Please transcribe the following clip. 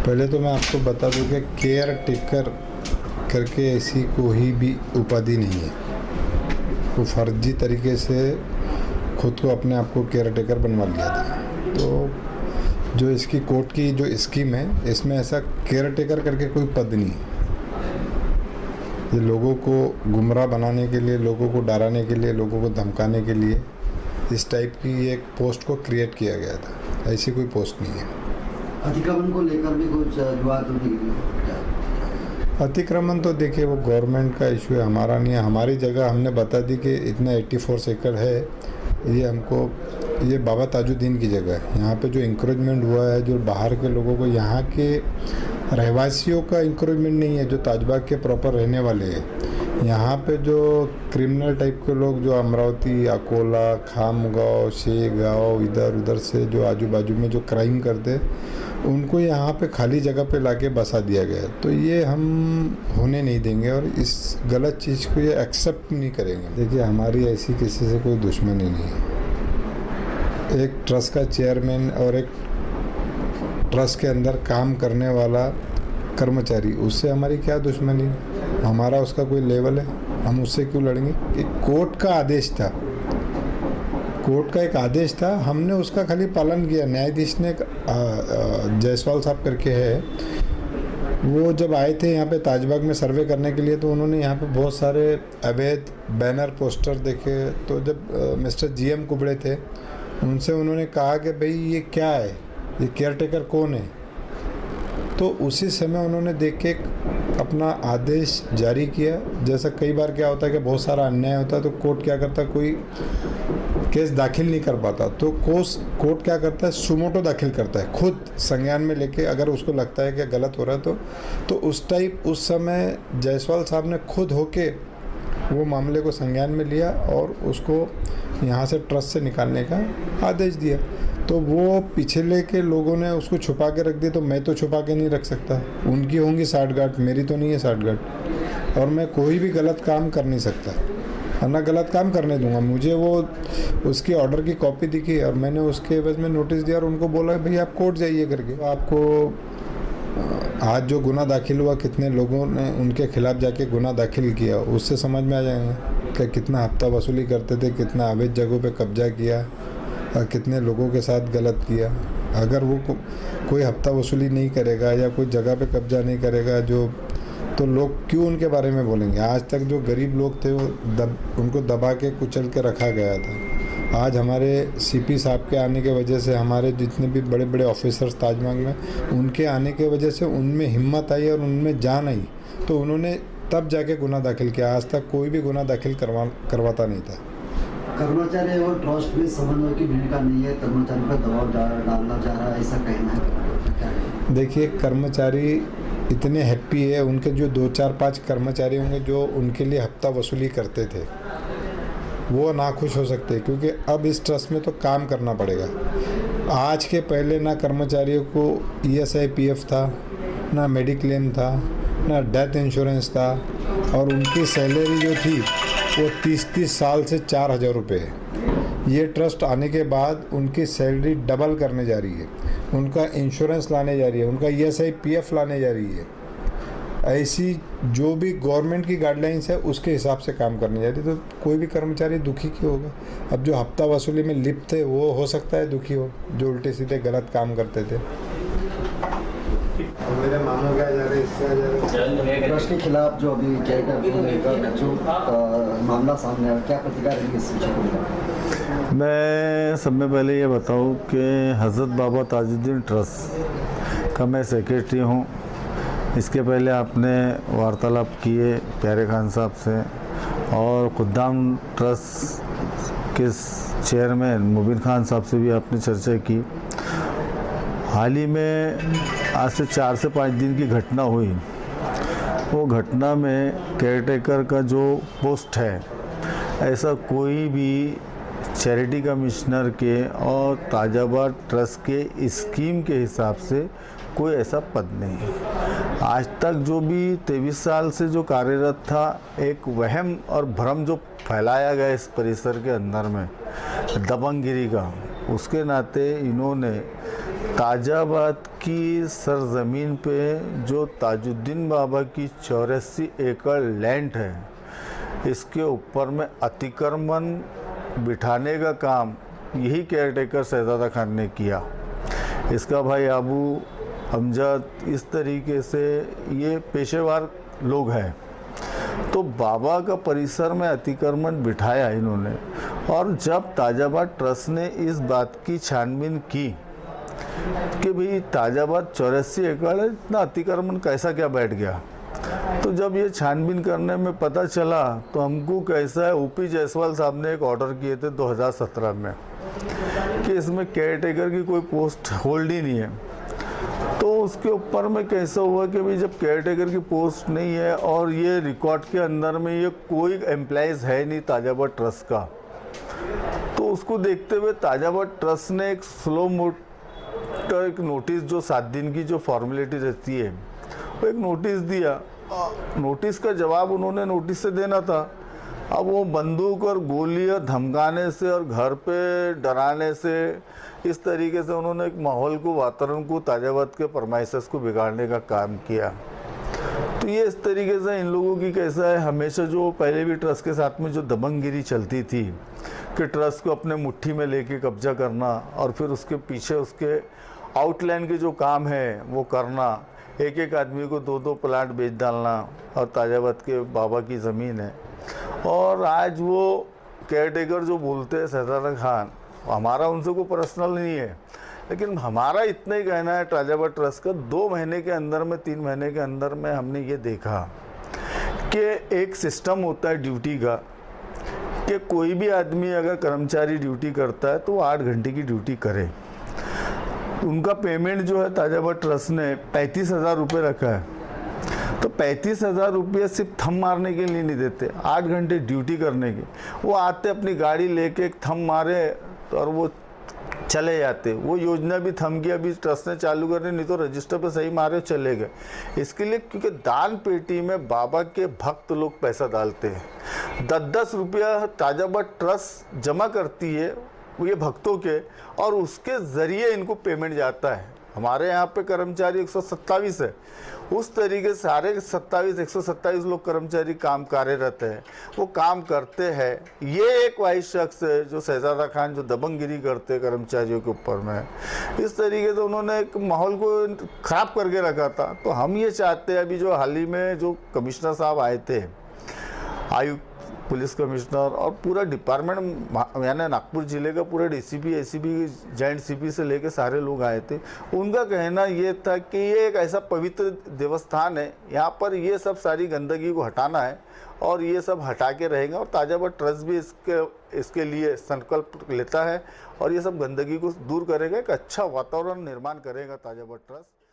पहले तो मैं आपको बता दूं कि केयर टेकर करके ऐसी कोई भी उपाधि नहीं है। वो फर्जी तरीके से खुद को अपने आप को केयर टेकर बनवा लिया था। तो जो इसकी कोर्ट की जो स्कीम है, इसमें ऐसा केयर टेकर करके कोई पद नहीं है। ये लोगों को गुमराह बनाने के लिए, लोगों को डराने के लिए, लोगों को धमकाने के लिए इस टाइप की एक पोस्ट को क्रिएट किया गया था। ऐसी कोई पोस्ट नहीं है। अतिक्रमण को लेकर भी कुछ विवाद अतिक्रमण तो देखिए वो गवर्नमेंट का इशू है, हमारा नहीं है। हमारी जगह हमने बता दी कि इतना 84 एकड़ है, ये हमको, ये बाबा ताजुद्दीन की जगह है। यहाँ पे जो इंक्रोचमेंट हुआ है, जो बाहर के लोगों को, यहाँ के रहवासियों का इंक्रोचमेंट नहीं है, जो ताजबाग के प्रॉपर रहने वाले हैं। यहाँ पे जो क्रिमिनल टाइप के लोग जो अमरावती, अकोला, खामगांव, शेगांव, इधर उधर से जो आजू बाजू में जो क्राइम करते, उनको यहाँ पे खाली जगह पे लाके बसा दिया गया। तो ये हम होने नहीं देंगे और इस गलत चीज़ को ये एक्सेप्ट नहीं करेंगे। देखिए हमारी ऐसी किसी से कोई दुश्मनी नहीं है। एक ट्रस्ट का चेयरमैन और एक ट्रस्ट के अंदर काम करने वाला कर्मचारी, उससे हमारी क्या दुश्मनी? हमारा उसका कोई लेवल है? हम उससे क्यों लड़ेंगे? एक कोर्ट का आदेश था, कोर्ट का एक आदेश था, हमने उसका खाली पालन किया। न्यायाधीश ने जायसवाल साहब करके है, वो जब आए थे यहाँ पे ताजबाग में सर्वे करने के लिए, तो उन्होंने यहाँ पे बहुत सारे अवैध बैनर पोस्टर देखे। तो जब मिस्टर GM कुबड़े थे, उनसे उन्होंने कहा कि भाई ये क्या है, ये केयरटेकर कौन है? तो उसी समय उन्होंने देख के अपना आदेश जारी किया। जैसा कई बार क्या होता है कि बहुत सारा अन्याय होता है, तो कोर्ट क्या करता है, कोई केस दाखिल नहीं कर पाता, तो कोर्ट क्या करता है, सुमोटो दाखिल करता है, खुद संज्ञान में लेके, अगर उसको लगता है कि गलत हो रहा है तो उस समय जायसवाल साहब ने खुद होके वो मामले को संज्ञान में लिया और उसको यहाँ से ट्रस्ट से निकालने का आदेश दिया। तो वो पिछले के लोगों ने उसको छुपा के रख दिया, तो मैं तो छुपा के नहीं रख सकता। उनकी होंगी साठगांठ, मेरी तो नहीं है साठगांठ। और मैं कोई भी गलत काम कर नहीं सकता, और ना गलत काम करने दूंगा। मुझे वो उसकी ऑर्डर की कॉपी दिखी और मैंने उसके एवज में नोटिस दिया और उनको बोला भाई आप कोर्ट जाइए करके। आपको आज जो गुना दाखिल हुआ, कितने लोगों ने उनके खिलाफ जाके गुना दाखिल किया, उससे समझ में आ जाएगा कि कितना हफ्ता वसूली करते थे, कितना अवैध जगहों पे कब्जा किया और कितने लोगों के साथ गलत किया। अगर वो कोई हफ्ता वसूली नहीं करेगा या कोई जगह पे कब्जा नहीं करेगा तो लोग क्यों उनके बारे में बोलेंगे? आज तक जो गरीब लोग थे वो उनको दबा के कुचल के रखा गया था। आज हमारे CP साहब के आने के वजह से, हमारे जितने भी बड़े बड़े ऑफिसर्स ताजबाग में, उनके आने के वजह से उनमें हिम्मत आई और उनमें जान आई, तो उन्होंने तब जाके गुना दाखिल किया। आज तक कोई भी गुना दाखिल करवाता नहीं था। कर्मचारी और ट्रस्ट में समन्वय की भूमिका नहीं है, कर्मचारी पर दबाव डालना चाह रहा है, ऐसा कहना है। देखिए कर्मचारी इतने हैप्पी है, उनके जो 2, 4, 5 कर्मचारी होंगे जो उनके लिए हफ्ता वसूली करते थे, वो ना खुश हो सकते, क्योंकि अब इस ट्रस्ट में तो काम करना पड़ेगा। आज के पहले ना कर्मचारियों को ESI PF था, ना मेडिक्लेम था, ना डेथ इंश्योरेंस था, और उनकी सैलरी जो थी वो 30 साल से 4,000 रुपये है। ये ट्रस्ट आने के बाद उनकी सैलरी डबल करने जा रही है, उनका इंश्योरेंस लाने जा रही है, उनका ESI PF लाने जा रही है। ऐसी जो भी गवर्नमेंट की गाइडलाइंस है उसके हिसाब से काम करने जा रही है। तो कोई भी कर्मचारी दुखी क्यों होगा? अब जो हफ्ता वसूली में लिप्त थे वो हो सकता है दुखी हो, जो उल्टे सीधे गलत काम करते थे। मेरे मामू क्या जा रहे हैं ट्रस्ट के खिलाफ जो अभी जो मामला सामने आया, क्या प्रतिक्रिया रहेगी इस विषय को? मैं सब में पहले ये बताऊं कि हज़रत बाबा ताजुद्दीन ट्रस्ट का मैं सेक्रेटरी हूं। इसके पहले आपने वार्तालाप किए प्यारे खान साहब से, और खुद्दाम ट्रस्ट के चेयरमैन मुबीन खान साहब से भी आपने चर्चा की। हाल ही में आज से 4 से 5 दिन की घटना हुई। वो घटना में केयरटेकर का जो पोस्ट है, ऐसा कोई भी चैरिटी कमिश्नर के और ताजाबाद ट्रस्ट के स्कीम के हिसाब से कोई ऐसा पद नहीं है। आज तक जो भी 23 साल से जो कार्यरत था, एक वहम और भ्रम जो फैलाया गया इस परिसर के अंदर में दबंगगिरी का, उसके नाते इन्होंने ताजाबाद की सरजमीन पे जो ताजुद्दीन बाबा की 84 एकड़ लैंड है, इसके ऊपर में अतिक्रमण बिठाने का काम यही केयरटेकर शहजादा खान ने किया। इसका भाई अबू अमजद इस तरीके से ये पेशेवर लोग हैं। तो बाबा का परिसर में अतिक्रमण बिठाया इन्होंने, और जब ताजाबाद ट्रस्ट ने इस बात की छानबीन की कि भाई ताजाबाद 84 एकड़ है, इतना अतिक्रमण कैसा क्या बैठ गया, तो जब ये छानबीन करने में पता चला तो हमको कैसा है, ओपी जायसवाल साहब ने एक ऑर्डर किए थे 2017 में कि इसमें केयरटेकर की कोई पोस्ट होल्ड ही नहीं है। तो उसके ऊपर में कैसा हुआ कि भाई जब केयरटेकर की पोस्ट नहीं है और ये रिकॉर्ड के अंदर में ये कोई एम्प्लॉइज है नहीं ताजाबाद ट्रस्ट का, तो उसको देखते हुए ताजाबाद ट्रस्ट ने एक स्लो मोटर एक नोटिस, जो 7 दिन की जो फॉर्मेलिटी रहती है, वो एक नोटिस दिया। नोटिस का जवाब उन्होंने नोटिस से देना था। अब वो बंदूक और गोलियां धमकाने से और घर पे डराने से, इस तरीके से उन्होंने एक माहौल को, वातावरण को, ताजाबाद के परमाइसेस को बिगाड़ने का काम किया। तो ये इस तरीके से इन लोगों की कैसा है, हमेशा जो पहले भी ट्रस्ट के साथ में जो दबंगगिरी चलती थी कि ट्रस्ट को अपने मुट्ठी में लेके कब्जा करना और फिर उसके पीछे उसके आउटलाइन के जो काम है वो करना, एक एक आदमी को 2-2 प्लाट बेच डालना, और ताजाबाद के बाबा की ज़मीन है। और आज वो केयरटेकर जो बोलते हैं शहजादा खान, हमारा उनसे कोई पर्सनल नहीं है, लेकिन हमारा इतना ही कहना है ताजाबाद ट्रस्ट का, 2 महीने के अंदर में, 3 महीने के अंदर में हमने ये देखा कि एक सिस्टम होता है ड्यूटी का कि कोई भी आदमी अगर कर्मचारी ड्यूटी करता है तो वो 8 घंटे की ड्यूटी करे। उनका पेमेंट जो है ताजाबाद ट्रस्ट ने 35,000 रुपये रखा है, तो 35,000 रुपये सिर्फ थम मारने के लिए नहीं देते, 8 घंटे ड्यूटी करने की। वो आते अपनी गाड़ी लेके एक थम मारे और वो चले जाते। वो योजना भी थम की अभी ट्रस्ट ने चालू करनी, नहीं तो रजिस्टर पे सही मारे चले गए। इसके लिए क्योंकि दान पेटी में बाबा के भक्त लोग पैसा डालते हैं। 10-10 रुपया ताजाबाद ट्रस्ट जमा करती है वो ये भक्तों के, और उसके ज़रिए इनको पेमेंट जाता है। हमारे यहाँ पे कर्मचारी 127 है, उस तरीके से सारे 127 लोग कर्मचारी काम कार्यरत है, वो काम करते हैं। ये एक वाइस शख्स है जो शहजादा खान, जो दबंगगिरी करते कर्मचारियों के ऊपर में, इस तरीके से उन्होंने एक माहौल को ख़राब करके रखा था। तो हम ये चाहते हैं, अभी जो हाल ही में जो कमिश्नर साहब आए थे, आयुक्त, पुलिस कमिश्नर और पूरा डिपार्टमेंट, यानी नागपुर ज़िले का पूरा डीसीपी, एसीपी, जॉइंट सीपी से लेकर सारे लोग आए थे। उनका कहना ये था कि ये एक ऐसा पवित्र देवस्थान है, यहाँ पर ये सब सारी गंदगी को हटाना है और ये सब हटा के रहेगा। और ताजाबाद ट्रस्ट भी इसके लिए संकल्प लेता है और ये सब गंदगी को दूर करेगा, एक अच्छा वातावरण निर्माण करेगा ताजाबाद ट्रस्ट।